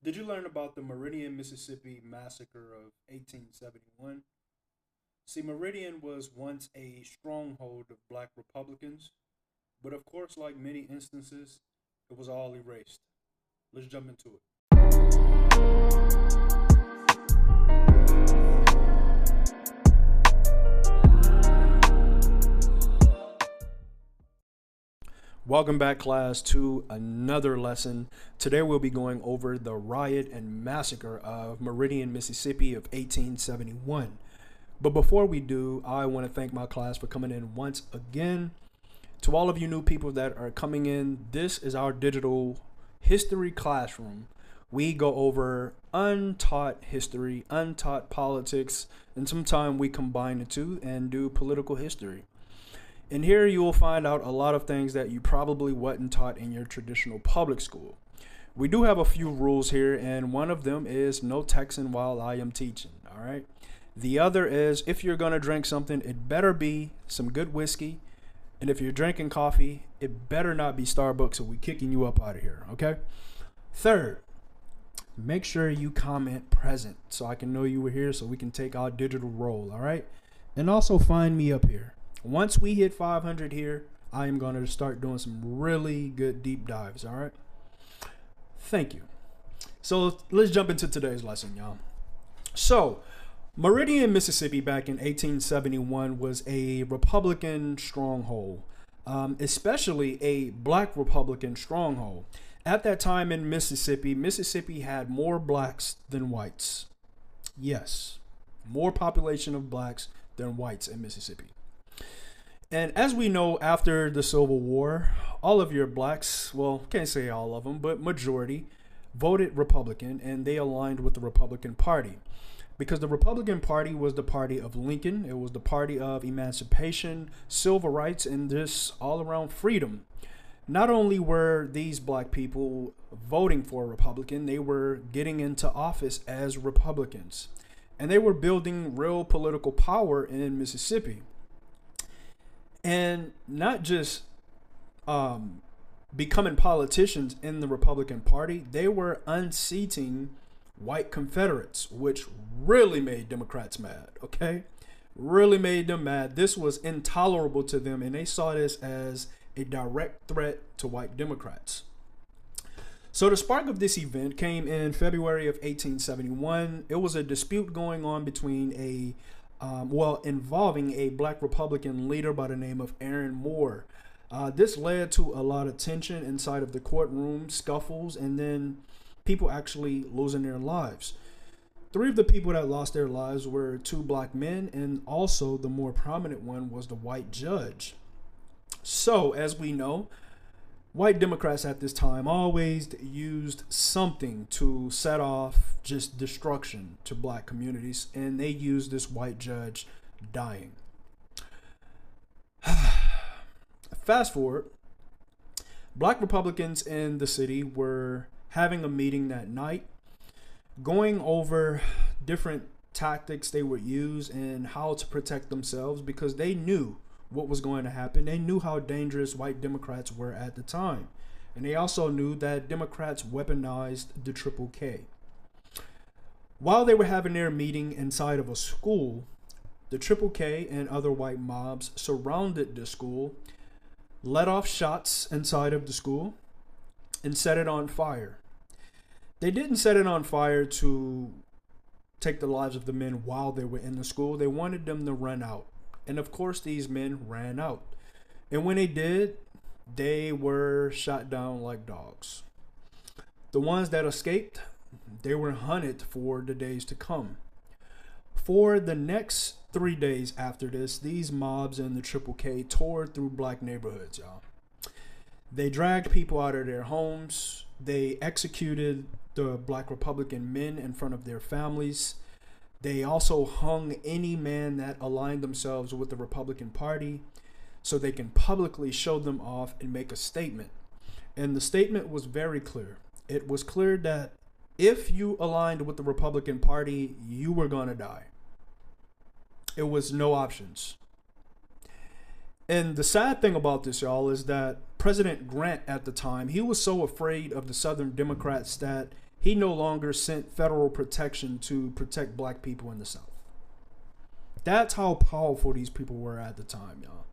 Did you learn about the Meridian, Mississippi massacre of 1871? See, Meridian was once a stronghold of black Republicans, but of course, like many instances, it was all erased. Let's jump into it. Welcome back, class, to another lesson. Today we'll be going over the riot and massacre of Meridian, Mississippi of 1871. But before we do, I want to thank my class for coming in once again. To all of you new people that are coming in, this is our digital history classroom. We go over untaught history, untaught politics, and sometimes we combine the two and do political history. And here you will find out a lot of things that you probably wasn't taught in your traditional public school. We do have a few rules here, and one of them is no texting while I am teaching, all right? The other is if you're going to drink something, it better be some good whiskey. And if you're drinking coffee, it better not be Starbucks or we're kicking you up out of here, okay? Third, make sure you comment present so I can know you were here so we can take our digital roll, all right? And also find me up here. Once we hit 500 here, I am going to start doing some really good deep dives, all right? Thank you. So let's jump into today's lesson, y'all. So Meridian, Mississippi back in 1871 was a Republican stronghold, especially a black Republican stronghold. At that time in Mississippi, Mississippi had more blacks than whites. Yes, more population of blacks than whites in Mississippi. And as we know, after the Civil War, all of your blacks, well, can't say all of them, but majority voted Republican, and they aligned with the Republican Party. Because the Republican Party was the party of Lincoln, it was the party of emancipation, civil rights, and this all-around freedom. Not only were these black people voting for a Republican, they were getting into office as Republicans. And they were building real political power in Mississippi. And not just becoming politicians in the Republican Party, they were unseating white Confederates, which really made Democrats mad, okay? Really made them mad. This was intolerable to them, and they saw this as a direct threat to white Democrats. So the spark of this event came in February of 1871. It was a dispute going on between involving a black Republican leader by the name of Aaron Moore. This led to a lot of tension inside of the courtroom, scuffles, and then people actually losing their lives. Three of the people that lost their lives were two black men, and also the more prominent one was the white judge. So, as we know, white Democrats at this time always used something to set off just destruction to black communities, and they used this white judge dying. Fast forward, black Republicans in the city were having a meeting that night, going over different tactics they would use and how to protect themselves because they knew what was going to happen. They knew how dangerous white Democrats were at the time. And they also knew that Democrats weaponized the Triple K. While they were having their meeting inside of a school, the Triple K and other white mobs surrounded the school, let off shots inside of the school, and set it on fire. They didn't set it on fire to take the lives of the men while they were in the school. They wanted them to run out. And of course, these men ran out. And when they did, they were shot down like dogs. The ones that escaped, they were hunted for the days to come. For the next 3 days after this, these mobs in the Triple K tore through black neighborhoods, y'all. They dragged people out of their homes. They executed the black Republican men in front of their families. They also hung any man that aligned themselves with the Republican Party so they can publicly show them off and make a statement. And the statement was very clear. It was clear that if you aligned with the Republican Party, you were going to die. It was no options. And the sad thing about this, y'all, is that President Grant at the time, he was so afraid of the Southern Democrats that he no longer sent federal protection to protect black people in the South. That's how powerful these people were at the time, y'all.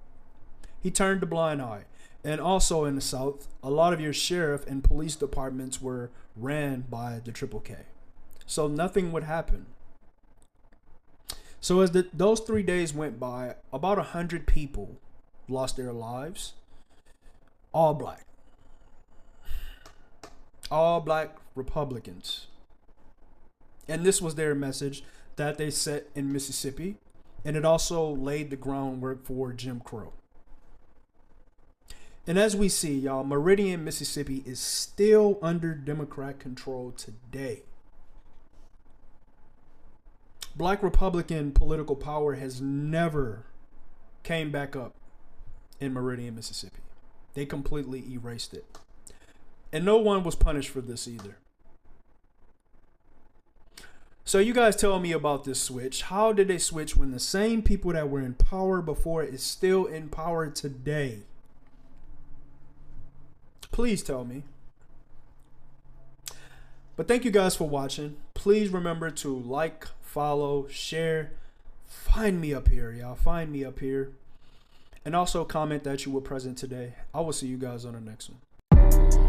He turned a blind eye. And also in the South, a lot of your sheriff and police departments were ran by the Triple K. So nothing would happen. So as those 3 days went by, about 100 people lost their lives. All black. All black Republicans. And this was their message that they set in Mississippi. And it also laid the groundwork for Jim Crow. And as we see, y'all, Meridian, Mississippi is still under Democrat control today. Black Republican political power has never came back up in Meridian, Mississippi. They completely erased it. And no one was punished for this either. So you guys tell me about this switch. How did they switch when the same people that were in power before is still in power today? Please tell me. But thank you guys for watching. Please remember to like, follow, share. Find me up here, y'all. Find me up here. And also comment that you were present today. I will see you guys on the next one.